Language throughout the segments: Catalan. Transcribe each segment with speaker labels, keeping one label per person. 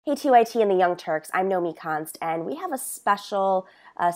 Speaker 1: Hey TYT and the Young Turks, I'm Nomi Konst, and we have a special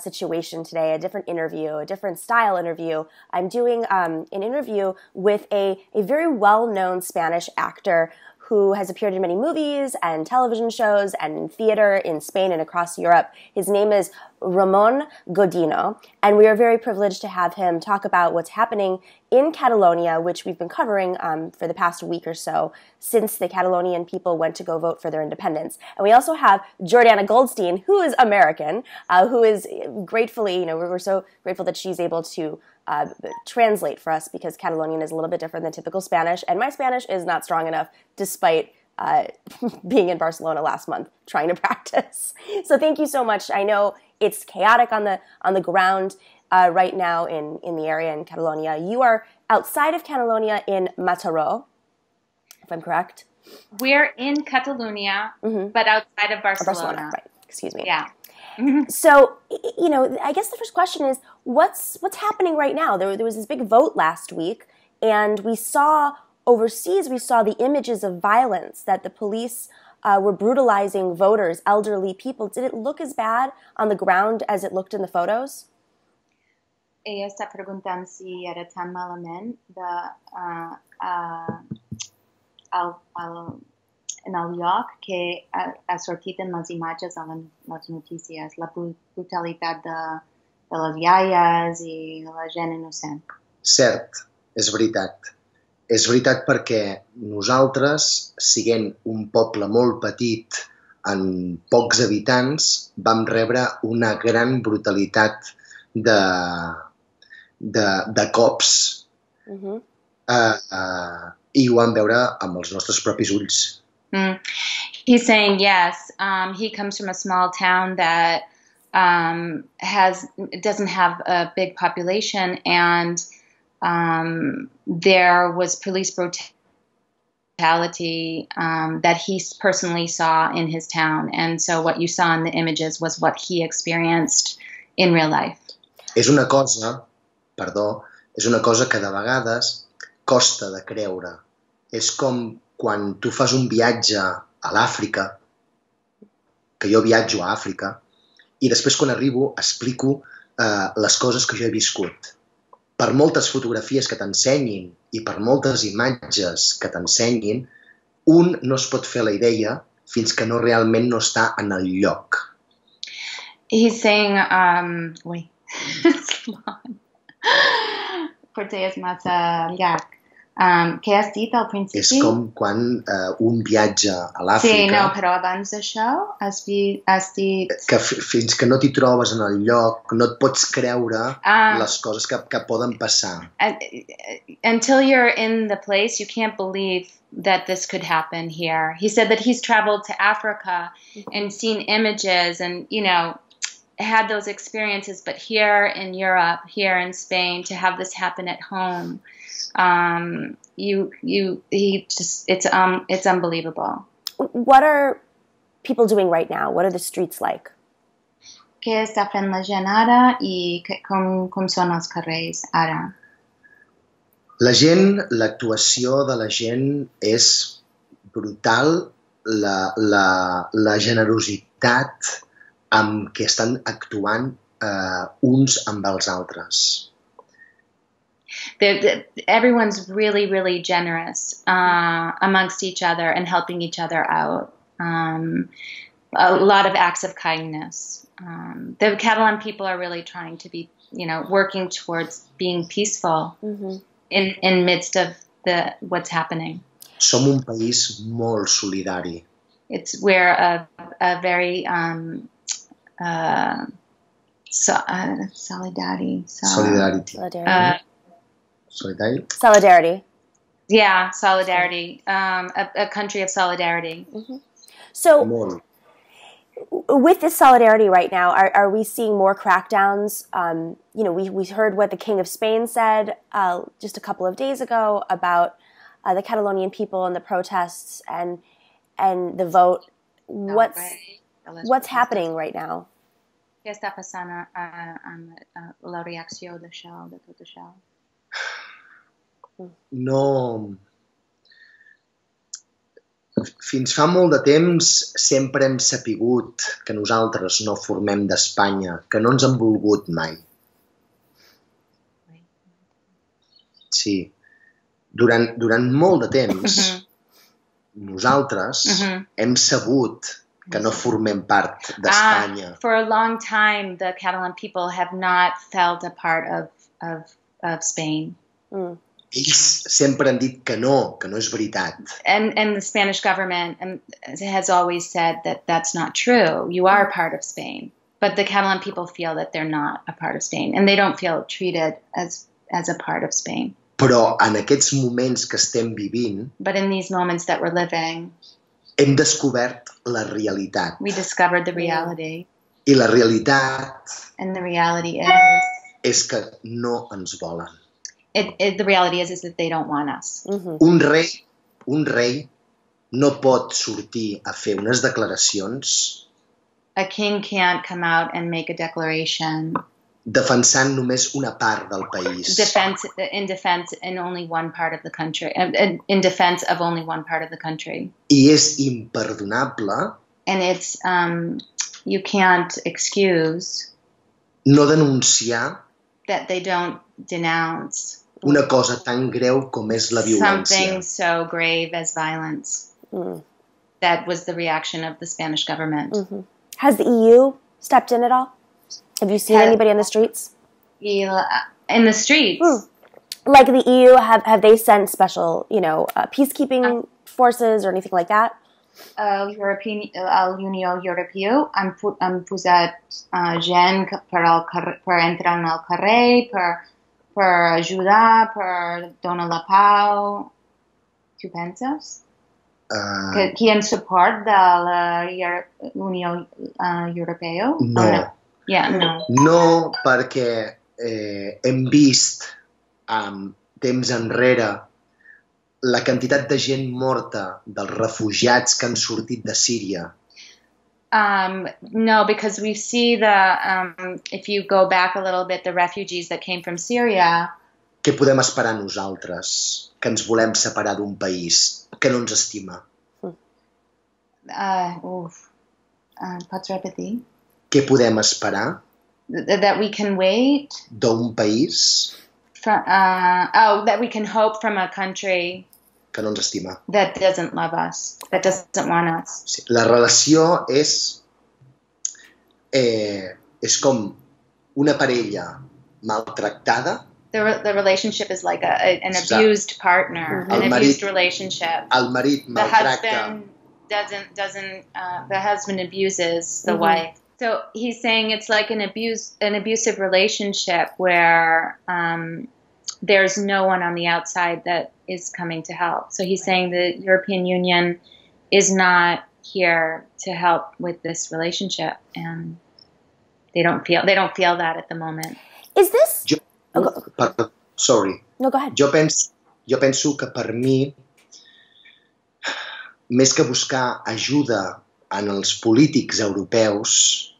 Speaker 1: situation today, a different interview, a different style interview. I'm doing an interview with a very well-known Spanish actor who has appeared in many movies and television shows and in theater in Spain and across Europe. His name is Ramon Godino, and we are very privileged to have him talk about what's happening in Catalonia, which we've been covering for the past week or so since the Catalonian people went to go vote for their independence. And we also have Jordana Goldstein, who is American, who is gratefully, we're so grateful that she's able to translate for us because Catalonian is a little bit different than typical Spanish, and my Spanish is not strong enough despite being in Barcelona last month trying to practice. So thank you so much. I know it's chaotic on the ground right now in the area in Catalonia. You are outside of Catalonia in Mataró, if I'm correct.
Speaker 2: We're in Catalonia, but outside of Barcelona.
Speaker 1: Right. Excuse me.
Speaker 2: Yeah.
Speaker 1: So, I guess the first question is, what's happening right now? There was this big vote last week, and we saw overseas, the images of violence, that the police were brutalizing voters, elderly people. Did it look as bad on the ground as it looked in the photos?
Speaker 2: Ella està preguntant si era tan malament en el lloc que ha sortit en les imatges a les notícies, la brutalitat de les iaies i la gent innocent.
Speaker 3: Cert, és veritat. És veritat perquè nosaltres, siguent un poble molt petit, amb pocs habitants, vam rebre una gran brutalitat de cops i ho vam veure amb els nostres propis ulls.
Speaker 2: He's saying yes. He comes from a small town that doesn't have a big population, and there was police brutality that he personally saw in his town, and so what you saw in the images was what he experienced in real life.
Speaker 3: És una cosa que de vegades costa de creure. És com quan tu fas un viatge a l'Àfrica, que jo viatjo a Àfrica, i després quan arribo explico les coses que jo he viscut. Per moltes fotografies que t'ensenyin i per moltes imatges que t'ensenyin, un no es pot fer la idea fins que realment no està en el lloc.
Speaker 2: He's saying, wait, it's long. Potser és massa llarg. Què has dit al principi?
Speaker 3: És com quan un viatge a l'Àfrica...
Speaker 2: Sí, no, però abans d'això has dit...
Speaker 3: Que fins que no t'hi trobes en el lloc no et pots creure les coses que poden passar.
Speaker 2: Until you're in the place, you can't believe that this could happen here. He said that he's traveled to Africa and seen images and, had those experiences, but here in Europe, here in Spain, to have this happen at home... it's unbelievable.
Speaker 1: What are people doing right now? What are the streets like?
Speaker 2: Què està fent la gent ara i com són els carrers ara?
Speaker 3: L'actuació de la gent és brutal, la generositat amb què estan actuant uns amb els altres.
Speaker 2: Everyone's really, really generous amongst each other and helping each other out. A lot of acts of kindness. The Catalan people are really trying to be, working towards being peaceful in midst of what's happening.
Speaker 3: Som un país molt solidari.
Speaker 2: We're a very solidarity.
Speaker 1: Solidarity.
Speaker 2: Yeah, solidarity. A country of solidarity.
Speaker 1: So, with this solidarity right now, are we seeing more crackdowns? We heard what the King of Spain said just a couple of days ago about the Catalonian people and the protests and the vote. What's happening right now?
Speaker 2: Què està passant amb la reacció de tot això?
Speaker 3: No... Fins fa molt de temps sempre hem sapigut que nosaltres no formem d'Espanya, que no ens han volgut mai. Sí. Durant molt de temps nosaltres hem sabut que no formem part d'Espanya.
Speaker 2: For a long time, the Catalan people have not felt a part of Spain.
Speaker 3: Ells sempre han dit que no és veritat.
Speaker 2: And the Spanish government has always said that that's not true. You are a part of Spain. But the Catalan people feel that they're not a part of Spain, and they don't feel treated as a part of Spain.
Speaker 3: Però en aquests moments que estem vivint,
Speaker 2: But in these moments that we're living,
Speaker 3: hem descobert la realitat.
Speaker 2: we discovered the reality.
Speaker 3: I la realitat
Speaker 2: And the reality
Speaker 3: és que no ens volen.
Speaker 2: the reality is that they don't want us.
Speaker 3: Un rei no pot sortir a fer unes declaracions
Speaker 2: A king can't come out and make a declaration
Speaker 3: defensant només una part del país.
Speaker 2: in defense in only one part of the country, in defense of only one part of the country.
Speaker 3: I és imperdonable
Speaker 2: And it's you can't excuse
Speaker 3: no denunciar
Speaker 2: that they don't denounce
Speaker 3: una cosa tan greu com és la violència.
Speaker 2: something so grave as violence. That was the reaction of the Spanish government.
Speaker 1: Has the EU stepped in at all? Have you seen anybody in the streets?
Speaker 2: In the streets.
Speaker 1: Like the EU, have they sent special, peacekeeping forces or anything like that?
Speaker 2: L'Unió Europea han posat gent per entrar al carrer, per ajudar, per donar la pau. Tu penses? Que hi ha suport de la Unió Europea?
Speaker 3: No.
Speaker 2: No.
Speaker 3: No, perquè hem vist temps enrere la quantitat de gent morta dels refugiats que han sortit de Síria.
Speaker 2: No, because we see if you go back a little bit, the refugees that came from Syria.
Speaker 3: Què podem esperar nosaltres, que ens volem separar d'un país que no ens estima?
Speaker 2: Pots repetir?
Speaker 3: Què podem esperar
Speaker 2: That we can wait?
Speaker 3: d'un país
Speaker 2: that we can hope from a country
Speaker 3: que no ens estima?
Speaker 2: that doesn't love us, that doesn't want us.
Speaker 3: Sí, la relació és com una parella maltractada.
Speaker 2: The relationship is like an abused partner, an abused relationship.
Speaker 3: El marit maltracta.
Speaker 2: The husband abuses the wife. So he's saying it's like an abusive relationship where there's no one on the outside that is coming to help. So he's saying the European Union is not here to help with this relationship, and they don't feel that at the moment.
Speaker 1: Is this?
Speaker 3: Sorry.
Speaker 1: No, go ahead.
Speaker 3: Jo penso que per mi, més que buscar ajuda en els polítics europeus,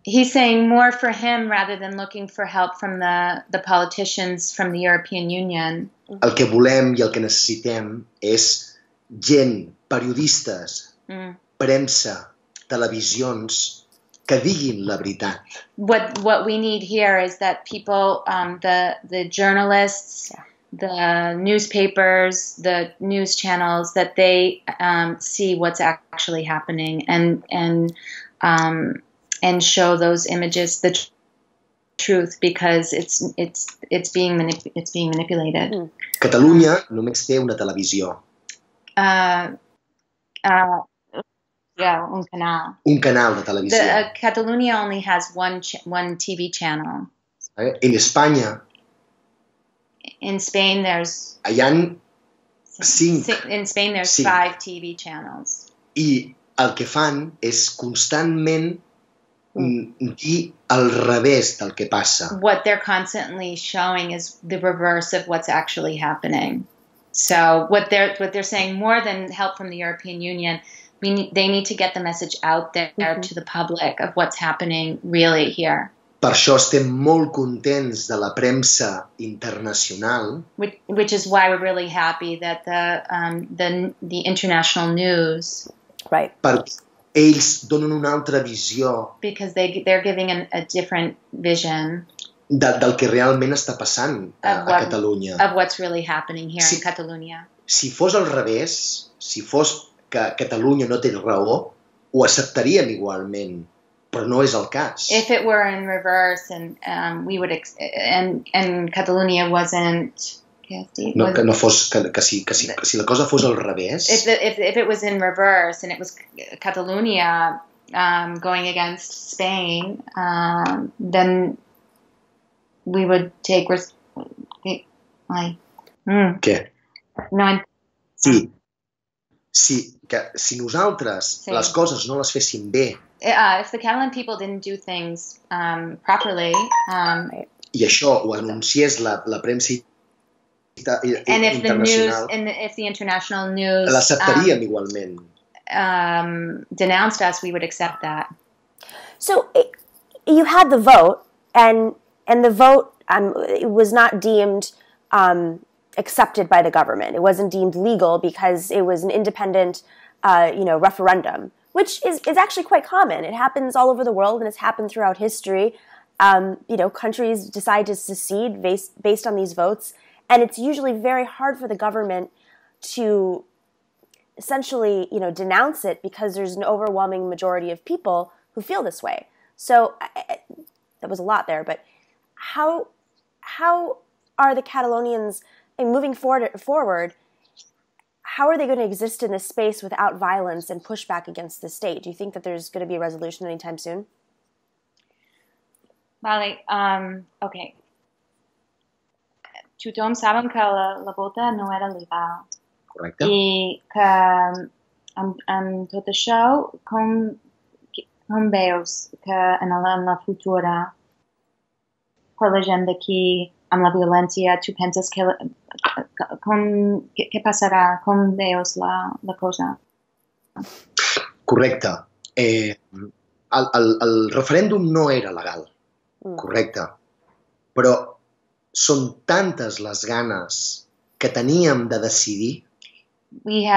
Speaker 2: he's saying more for him rather than looking for help from the politicians from the European Union.
Speaker 3: El que volem i el que necessitem és gent, periodistes, premsa, televisions, que diguin la veritat.
Speaker 2: What we need here is that people, the journalists, the newspapers, the news channels, that they see what's actually happening and show those images the truth, because it's being manipulated.
Speaker 3: Catalunya només té una televisió.
Speaker 2: Un canal.
Speaker 3: Un canal de televisió.
Speaker 2: Catalonia only has one TV channel.
Speaker 3: En Espanya,
Speaker 2: in Spain there's
Speaker 3: hi ha 5.
Speaker 2: In Spain there's 5 TV channels.
Speaker 3: I el que fan és constantment dir al revés del que passa.
Speaker 2: What they're constantly showing is the reverse of what's actually happening. So what they're saying, more than help from the European Union, they need to get the message out there to the public of what's happening really here.
Speaker 3: Per això estem molt contents de la premsa internacional,
Speaker 2: which is why we're really happy that the international news,
Speaker 1: Right.
Speaker 3: perquè ells donen una altra visió
Speaker 2: because they're giving a different vision
Speaker 3: del que realment està passant a Catalunya.
Speaker 2: of what's really happening here
Speaker 3: Sí.
Speaker 2: in Catalonia.
Speaker 3: Si fos al revés, si fos que Catalunya no té raó, ho acceptaríem igualment, però no és el cas.
Speaker 2: If it were in reverse and we would and Catalonia wasn't
Speaker 3: No, que no fos que si la cosa fos al revés,
Speaker 2: if it was in reverse and it was Catalonia going against Spain, then we would take
Speaker 3: què?
Speaker 2: No,
Speaker 3: Si nosaltres
Speaker 2: Sí.
Speaker 3: les coses no les féssim bé,
Speaker 2: if the Catalan people didn't do things properly,
Speaker 3: i això ho anunciés la premsa
Speaker 2: and if the news
Speaker 3: internacional,
Speaker 2: and if the international news
Speaker 3: l'acceptaríem igualment.
Speaker 2: denounced us, we would accept that.
Speaker 1: So you had the vote, and the vote it was not deemed accepted by the government. It wasn't deemed legal because it was an independent, referendum, which is actually quite common. It happens all over the world, and it's happened throughout history. Countries decide to secede based on these votes, and it's usually very hard for the government to essentially, denounce it because there's an overwhelming majority of people who feel this way. So that was a lot there, but how are the Catalonians moving forward? How are they going to exist in this space without violence and pushback against the state? Do you think that there's going to be a resolution anytime soon?
Speaker 2: Vale, okay. Tothom saben que la vota no era legal.
Speaker 3: Correcte?
Speaker 2: I que amb tot això, com veus que en la futura, per la gent d'aquí, amb la violència, tu penses que què passarà? Com veus la cosa?
Speaker 3: Correcte. El referèndum no era legal. Correcte. Però són tantes les ganes que teníem de decidir.
Speaker 2: We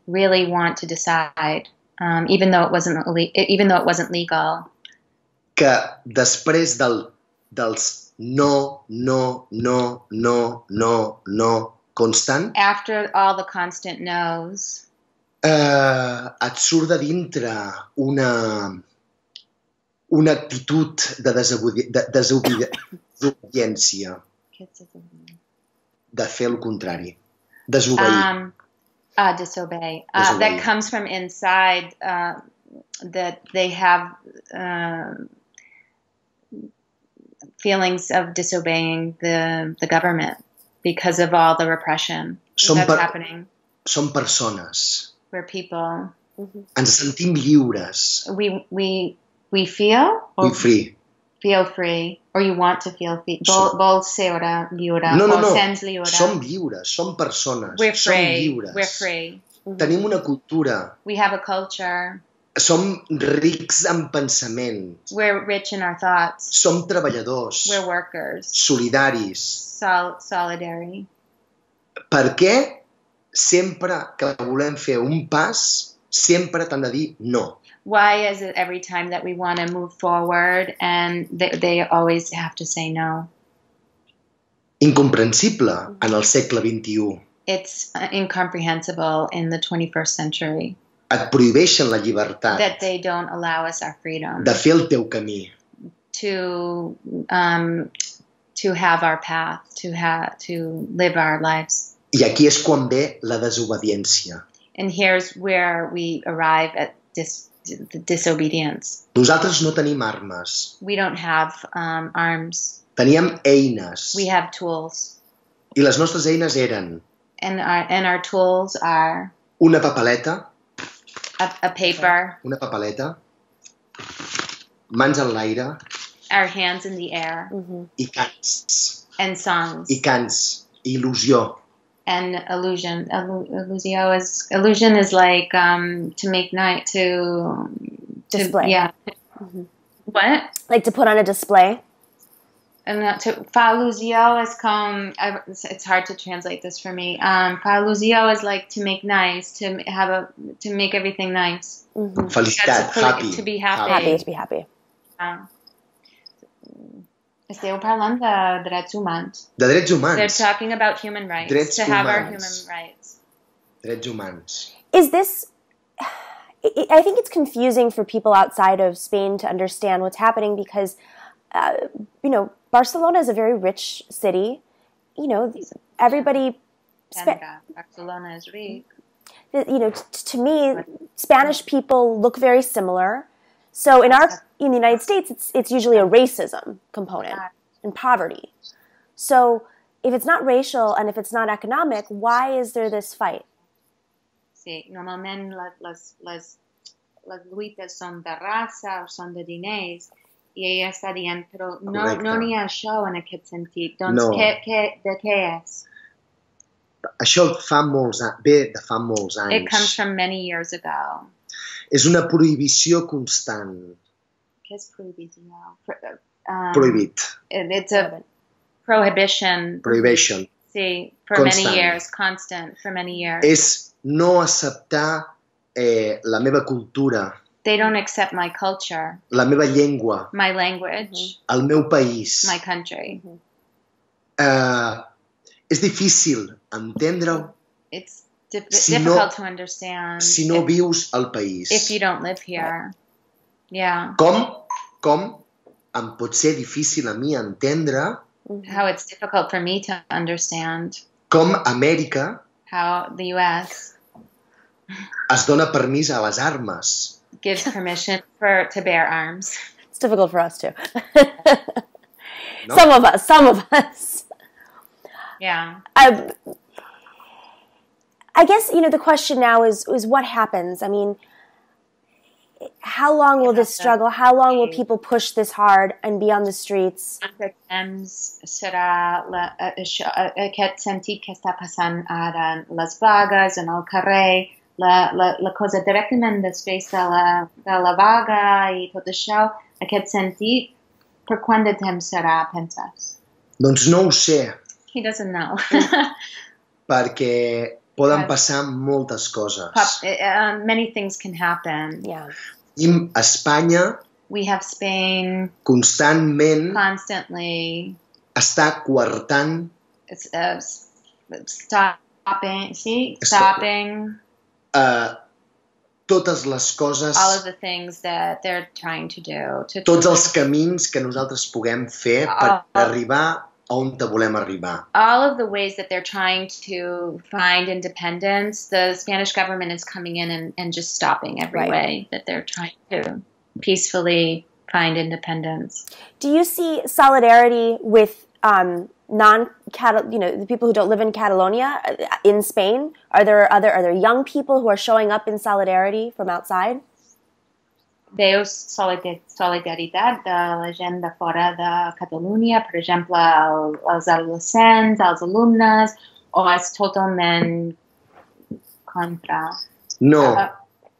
Speaker 2: really want to decide, even though it wasn't legal.
Speaker 3: Que després dels no constant,
Speaker 2: After all the constant no's,
Speaker 3: et surt de dintre una actitud de desobediència, de fer el contrari, desobeir.
Speaker 2: Disobey. That comes from inside, that they have feelings of disobeying the government because of all the repression that's happening.
Speaker 3: Som persones.
Speaker 2: We're people.
Speaker 3: Ens sentim lliures.
Speaker 2: We feel?
Speaker 3: We free.
Speaker 2: Feel free. Or you want to feel free. Vol ser lliure.
Speaker 3: No.
Speaker 2: Sents lliure.
Speaker 3: Som lliures, som persones.
Speaker 2: We're
Speaker 3: som
Speaker 2: free.
Speaker 3: lliures.
Speaker 2: We're free.
Speaker 3: Tenim una cultura.
Speaker 2: We have a culture.
Speaker 3: Som rics en pensament.
Speaker 2: We're rich in our thoughts.
Speaker 3: Som treballadors.
Speaker 2: We're workers.
Speaker 3: Solidaris.
Speaker 2: Solidary.
Speaker 3: Per què sempre que volem fer un pas, sempre t'han de dir no?
Speaker 2: Why is it every time that we want to move forward and they always have to say no?
Speaker 3: Incomprensible en el segle XXI.
Speaker 2: It's incomprehensible in the 21st century.
Speaker 3: Et prohibeixen la llibertat.
Speaker 2: That they don't allow us our freedom.
Speaker 3: De fer el teu camí.
Speaker 2: To have our path, to live our lives.
Speaker 3: I aquí és quan ve la desobediència.
Speaker 2: And here's where we arrive at disobedience.
Speaker 3: Nosaltres no tenim armes.
Speaker 2: We don't have arms.
Speaker 3: Teníem eines.
Speaker 2: We have tools.
Speaker 3: I les nostres eines eren
Speaker 2: and our tools are
Speaker 3: una papeleta,
Speaker 2: a paper,
Speaker 3: una papeleta, mans en l'aire,
Speaker 2: our hands in the air,
Speaker 3: i cants.
Speaker 2: And songs.
Speaker 3: I cants. Il·lusió.
Speaker 2: And illusion. Illusion is like to make night to
Speaker 1: display.
Speaker 2: Yeah. What?
Speaker 1: Like to put on a display?
Speaker 2: And fa al·lusió is com, it's hard to translate this for me. Fa al·lusió is like to make nice, to make everything nice.
Speaker 3: Felicitat, happy.
Speaker 2: To be happy.
Speaker 1: Happy, to be happy.
Speaker 2: Esteu parlant de drets humans.
Speaker 3: De drets humans.
Speaker 2: They're talking about human rights.
Speaker 3: Drets
Speaker 2: to have our
Speaker 3: humans.
Speaker 2: human rights.
Speaker 3: Drets humans.
Speaker 1: Is this... I think it's confusing for people outside of Spain to understand what's happening because, Barcelona is a very rich city. Everybody...
Speaker 2: Barcelona is rich.
Speaker 1: To me, Spanish people look very similar. So in the United States, it's usually a racism component and poverty. So if it's not racial and if it's not economic, why is there this fight?
Speaker 2: Sí, normalment les lluites són de raça o són de diners i ella està dient, però no n'hi ha això en aquest sentit. Doncs
Speaker 3: no.
Speaker 2: De què és?
Speaker 3: Això ve de fa molts anys.
Speaker 2: It comes from many years ago.
Speaker 3: És una prohibició constant.
Speaker 2: Què és prohibició?
Speaker 3: Prohibit.
Speaker 2: It's a prohibition.
Speaker 3: Prohibition.
Speaker 2: Sí, for
Speaker 3: constant.
Speaker 2: many years, constant, for many years.
Speaker 3: És no acceptar la meva cultura.
Speaker 2: They don't accept my culture.
Speaker 3: La meva llengua.
Speaker 2: My language.
Speaker 3: El meu país.
Speaker 2: My country.
Speaker 3: És difícil entendre-ho.
Speaker 2: It's difficult to understand.
Speaker 3: Si no vius al país.
Speaker 2: If you don't live here. Yeah.
Speaker 3: Com em pot ser difícil a mi entendre
Speaker 2: how it's difficult for me to understand
Speaker 3: com Amèrica
Speaker 2: how the U.S.
Speaker 3: es dona permís a les armes.
Speaker 2: Gives permission to bear arms.
Speaker 1: It's difficult for us too.
Speaker 3: No?
Speaker 1: Some of us.
Speaker 2: Yeah.
Speaker 1: I guess, the question now is what happens? I mean, how long will this struggle? How long will people push this hard and be on the streets?
Speaker 2: Serà aquest sentit que està passant ara en les vagues, en el carrer, la cosa directament després de la vaga i tot això, aquest sentit, per quant de temps serà, penses?
Speaker 3: Doncs no ho sé.
Speaker 2: He doesn't know.
Speaker 3: Perquè poden passar moltes coses.
Speaker 2: Many things can happen.
Speaker 1: Yeah.
Speaker 3: I a Espanya
Speaker 2: we have Spain
Speaker 3: constantment
Speaker 2: constantly
Speaker 3: està coartant
Speaker 2: stopping
Speaker 3: totes les coses,
Speaker 2: all of the things that they're trying to do.
Speaker 3: Tots els camins que nosaltres puguem fer per arribar on volem arribar.
Speaker 2: All of the ways that they're trying to find independence, the Spanish government is coming in and just stopping every way that they're trying to peacefully find independence.
Speaker 1: Do you see solidarity with the people who don't live in Catalonia in Spain? Are there young people who are showing up in solidarity from outside?
Speaker 2: Veus solidaritat de la gent de fora de Catalunya, per exemple, els adolescents, els alumnes, o és totalment contra?
Speaker 3: No,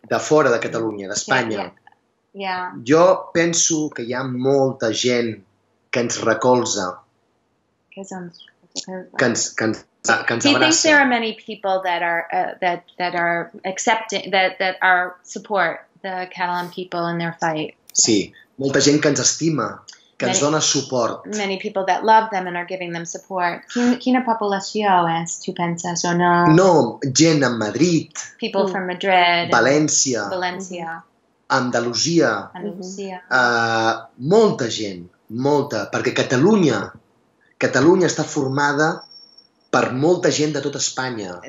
Speaker 3: de fora de Catalunya, d'Espanya.
Speaker 2: Yeah.
Speaker 3: Jo penso que hi ha molta gent que ens recolza, que ens abraça.
Speaker 2: He thinks there are many people that are accepting, that are support the Catalan people in their fight.
Speaker 3: Sí, molta gent que ens estima, que ens dona suport.
Speaker 2: Many people that love them and are giving them support. Quina població és, tu penses, o no?
Speaker 3: No, gent a Madrid.
Speaker 2: People from Madrid.
Speaker 3: València. Andalusia. Molta gent, molta, perquè Catalunya està formada per molta gent de tota Espanya.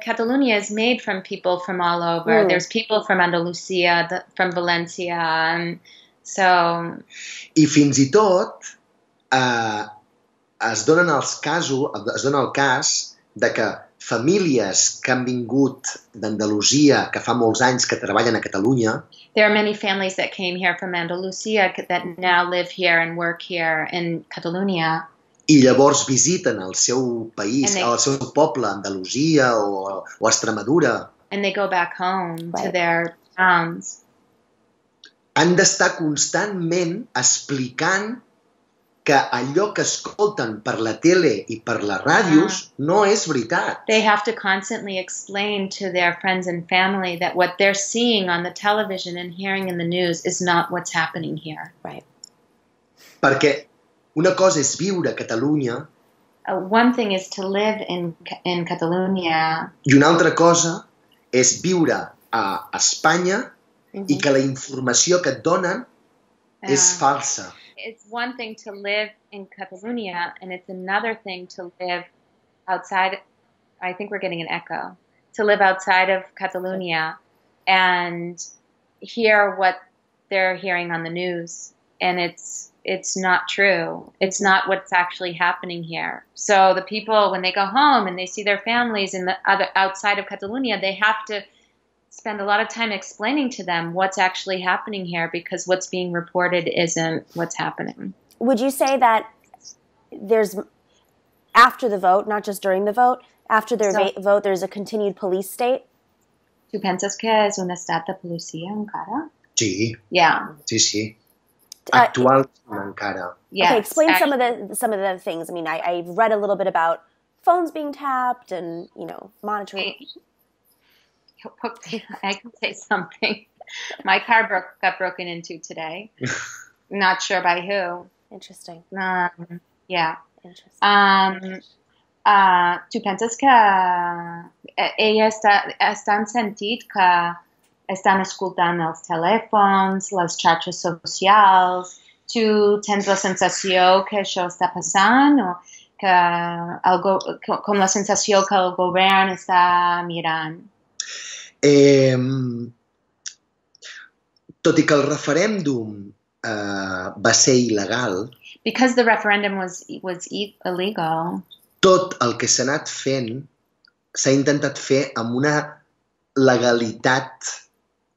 Speaker 2: Catalonia is made from people from all over. There's people from Andalusia, from Valencia, and so...
Speaker 3: I fins i tot es dona el cas de que famílies que han vingut d'Andalusia, que fa molts anys que treballen a Catalunya...
Speaker 2: There are many families that came here from Andalusia that now live here and work here in Catalonia.
Speaker 3: I llavors visiten el seu país, el seu poble, Andalusia o Extremadura.
Speaker 2: And they go back home to their towns.
Speaker 3: han d'estar constantment explicant que allò que escolten per la tele i per les ràdios no és veritat.
Speaker 2: They have to constantly explain to their friends and family that what they're seeing on the television and hearing in the news is not what's happening here.
Speaker 1: Right.
Speaker 3: Perquè una cosa és viure a Catalunya
Speaker 2: One thing is to live in Catalonia.
Speaker 3: I una altra cosa és viure a Espanya i que la informació que et donen és falsa.
Speaker 2: It's one thing to live in Catalonia, and it's another thing to live outside. I think we're getting an echo. To live outside of Catalonia and hear what they're hearing on the news, and it's not true. It's not what's actually happening here. So the people, when they go home and they see their families in the other outside of Catalonia, they have to spend a lot of time explaining to them what's actually happening here, because what's being reported isn't what's happening.
Speaker 1: Would you say that there's, after the vote, not just during the vote, after their vote, there's a continued police state?
Speaker 2: Tu penses que és un estat de policia encara?
Speaker 3: Sí.
Speaker 2: Yeah.
Speaker 3: Sí. Actual encara.
Speaker 2: Yes.
Speaker 1: Okay, explain some of the things. I mean, I've read a little bit about phones being tapped and, monitoring.
Speaker 2: I can say something. My car got broken into today. Not sure by who.
Speaker 1: Interesting.
Speaker 2: Yeah.
Speaker 1: Interesting.
Speaker 2: Tu penses que ella estan sentit que estan escoltant els telèfons, les xarxes socials? Tu tens la sensació que això està passant o que com la sensació que el govern està mirant?
Speaker 3: Tot i que el referèndum va ser il·legal,
Speaker 2: because the referendum was illegal,
Speaker 3: tot el que s'ha anat fent s'ha intentat fer amb una legalitat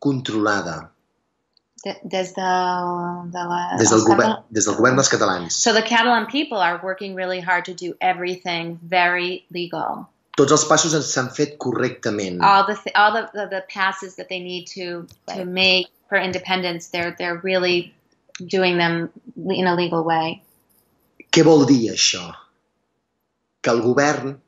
Speaker 3: controlada
Speaker 2: des del
Speaker 3: govern dels catalans.
Speaker 2: So the Catalan people are working really hard to do everything very legal.
Speaker 3: Tots els passos s'han fet correctament.
Speaker 2: All the passes that they need to make for independence, they're really doing them in a legal way.
Speaker 3: Què vol dir això? Que el govern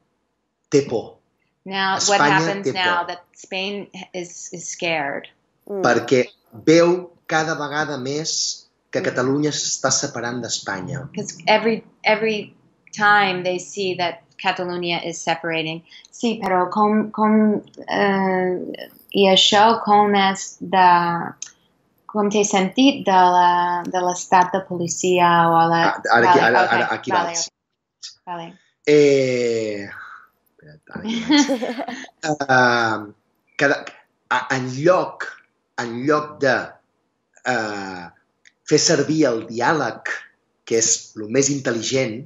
Speaker 3: té por.
Speaker 2: Now,
Speaker 3: Espanya
Speaker 2: what happens
Speaker 3: té
Speaker 2: now
Speaker 3: por.
Speaker 2: that Spain is scared?
Speaker 3: Perquè veu cada vegada més que Catalunya s'està separant d'Espanya.
Speaker 2: Because every time they see that Catalonia is separating. Sí, però i això com és com té sentit de l'estat de policia o a la...
Speaker 3: Ara aquí vaig.
Speaker 2: Vale.
Speaker 3: En lloc de fer servir el diàleg, que és el més intel·ligent,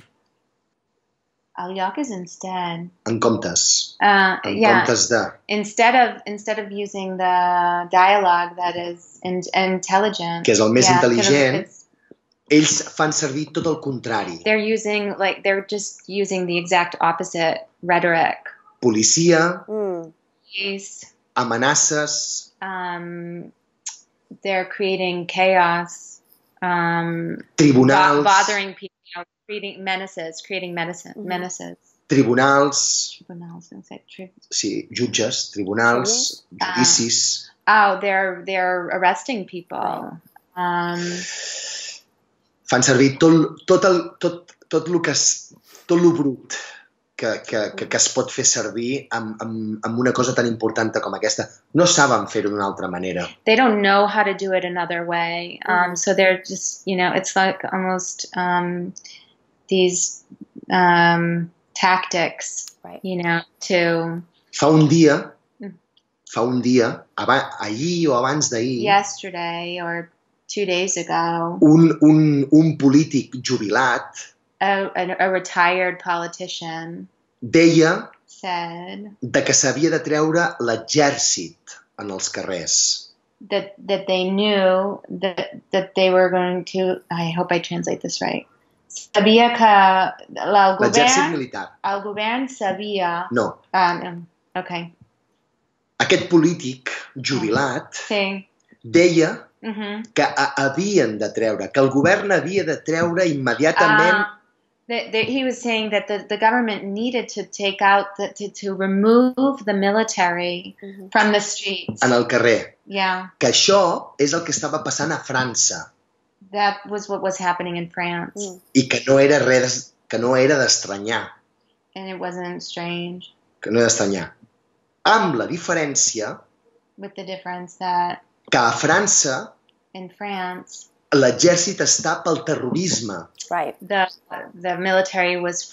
Speaker 2: El lloc is instead.
Speaker 3: En comptes.
Speaker 2: Comptes
Speaker 3: de.
Speaker 2: Instead of using the dialogue that is intelligent.
Speaker 3: Que és el més intel·ligent. Ells fan servir tot el contrari.
Speaker 2: They're just using the exact opposite rhetoric.
Speaker 3: Policia.
Speaker 2: Police.
Speaker 3: Amenaces.
Speaker 2: They're creating chaos.
Speaker 3: Tribunals.
Speaker 2: Bothering people. Creating menaces. Menaces.
Speaker 3: Tribunals.
Speaker 2: No
Speaker 3: Sí, jutges, tribunals, judicis.
Speaker 2: Oh, they're arresting people.
Speaker 3: Fan servir tot el brut que es pot fer servir amb una cosa tan important com aquesta. No saben fer-ho d'una altra manera.
Speaker 2: They don't know how to do it another way. So they're just, it's like almost these tactics, to...
Speaker 3: Fa un dia, ahir o abans d'ahir...
Speaker 2: Yesterday or 2 days ago...
Speaker 3: Un polític jubilat...
Speaker 2: A retired politician...
Speaker 3: Deia...
Speaker 2: Said...
Speaker 3: que s'havia de treure l'exèrcit en els carrers.
Speaker 2: That they knew that they were going to... I hope I translate this right. Sabia que
Speaker 3: l'exèrcit militar.
Speaker 2: El govern sabia...
Speaker 3: No.
Speaker 2: Okay.
Speaker 3: Aquest polític jubilat deia que havien de treure, que el govern havia de treure immediatament.
Speaker 2: He was saying that the government needed to take out, to remove the military from the streets.
Speaker 3: En el carrer.
Speaker 2: Yeah.
Speaker 3: Que això és el que estava passant a França.
Speaker 2: That was what was happening in France.
Speaker 3: I que no era res, que no era d'estranyar.
Speaker 2: And it wasn't strange.
Speaker 3: Que no era d'estranyar. Amb la diferència
Speaker 2: with the difference that
Speaker 3: que a França
Speaker 2: in France
Speaker 3: l'exèrcit està pel terrorisme.
Speaker 2: Right. The military was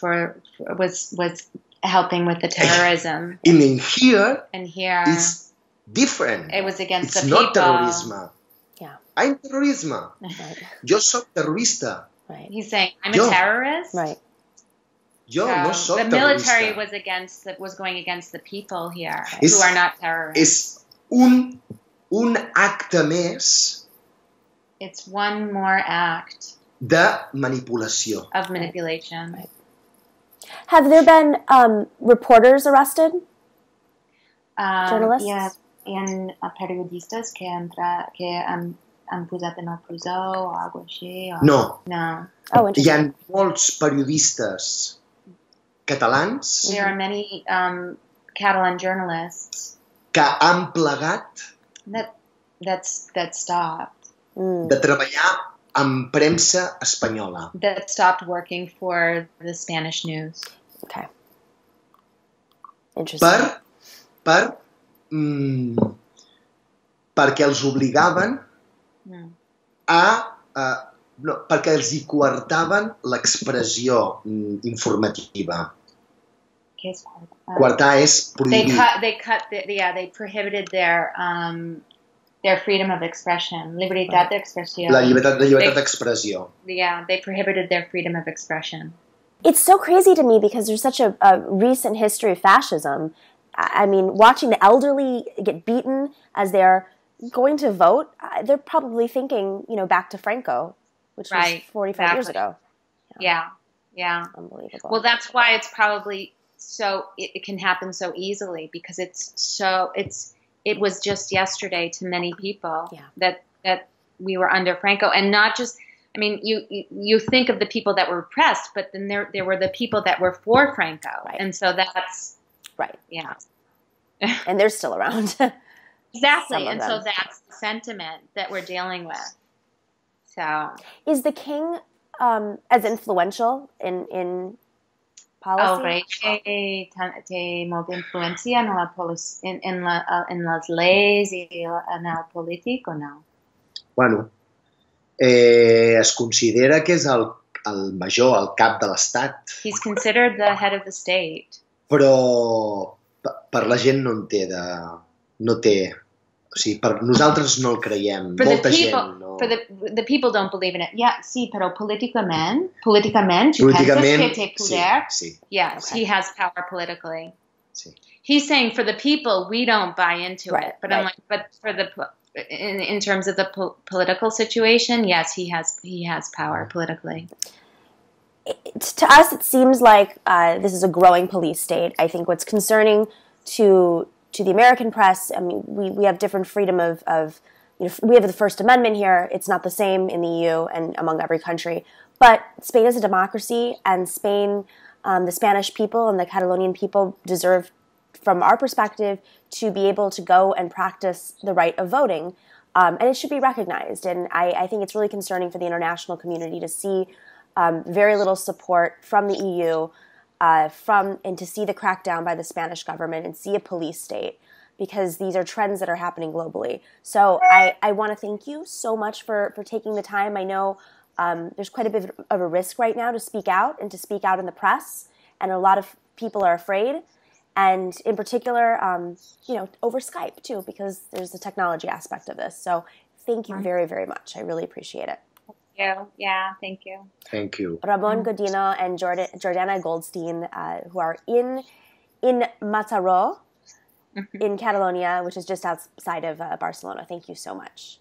Speaker 2: helping with the terrorism.
Speaker 3: And in here,
Speaker 2: it's
Speaker 3: different.
Speaker 2: It was against
Speaker 3: it's
Speaker 2: the people.
Speaker 3: It's not terrorisme.
Speaker 1: Yeah.
Speaker 3: I'm terrorisme.
Speaker 1: Right.
Speaker 3: Jo soc terrorista.
Speaker 1: Right.
Speaker 2: He's saying I'm a terrorist.
Speaker 1: Right.
Speaker 3: Jo no soc
Speaker 2: terrorista. The military was going against the people here who are not terrorists.
Speaker 3: És un acte més.
Speaker 2: It's one more act
Speaker 3: de manipulació.
Speaker 2: Of manipulation.
Speaker 1: Right. Have there been reporters arrested? Journalists?
Speaker 2: Yeah, and periodistas que han posat en el presó o algo així?
Speaker 3: No.
Speaker 1: Oh, interesting.
Speaker 3: Hi ha molts periodistes catalans.
Speaker 2: There are many Catalan journalists
Speaker 3: que han plegat
Speaker 2: that stopped.
Speaker 3: De treballar amb premsa espanyola.
Speaker 2: That stopped working for the Spanish news.
Speaker 1: Okay. Interesting.
Speaker 3: Perquè els obligaven perquè els hi coartaven l'expressió informativa.
Speaker 2: Què és coartar?
Speaker 3: Coartar és prohibir.
Speaker 2: They prohibited their freedom of expression, libertad de expresión.
Speaker 3: La llibertat d'expressió.
Speaker 2: Yeah, they prohibited their freedom of expression.
Speaker 1: It's so crazy to me because there's such a recent history of fascism. I mean, watching the elderly get beaten as they're going to vote, they're probably thinking, back to Franco, which was 45 years ago.
Speaker 2: Yeah.
Speaker 1: Unbelievable.
Speaker 2: Well, that's why it's probably it can happen so easily because it was just yesterday to many people that we were under Franco, and not just. I mean, you think of the people that were repressed, but then there were the people that were for Franco, and so that's
Speaker 1: right.
Speaker 2: Yeah,
Speaker 1: and they're still around.
Speaker 2: Exactly, and so that's the sentiment that we're dealing with. So,
Speaker 1: is the king as influential in policy?
Speaker 2: Té molta influència en les lleis i en el polític o no?
Speaker 3: Bueno, es considera que és el major, el cap de l'Estat.
Speaker 2: He's considered the head of the state.
Speaker 3: Però per la gent no té. O sigui, per nosaltres no el creiem. Molta gent no.
Speaker 2: The people don't believe in it. Yeah, sí, però políticament, tu penses que té poder?
Speaker 3: Sí.
Speaker 2: Yes, he has power politically.
Speaker 3: Sí.
Speaker 2: He's saying for the people, we don't buy into it. But I'm like, but for in terms of the political situation, yes, he has power politically.
Speaker 1: To us, it seems like this is a growing police state. I think what's concerning to the American press, I mean, we have different freedom of we have the First Amendment here. It's not the same in the EU and among every country. But Spain is a democracy, and Spain, the Spanish people and the Catalonian people deserve, from our perspective, to be able to go and practice the right of voting. And it should be recognized. And I think it's really concerning for the international community to see very little support from the EU and to see the crackdown by the Spanish government and see a police state, because these are trends that are happening globally. So I want to thank you so much for taking the time. I know there's quite a bit of a risk right now to speak out and to speak out in the press, and a lot of people are afraid. And in particular, over Skype too, because there's the technology aspect of this. So thank you very, very much. I really appreciate it.
Speaker 2: Yeah, thank you.
Speaker 3: Thank you.
Speaker 1: Ramon Godino and Jordana Goldstein, who are in Mataró, in Catalonia, which is just outside of Barcelona. Thank you so much.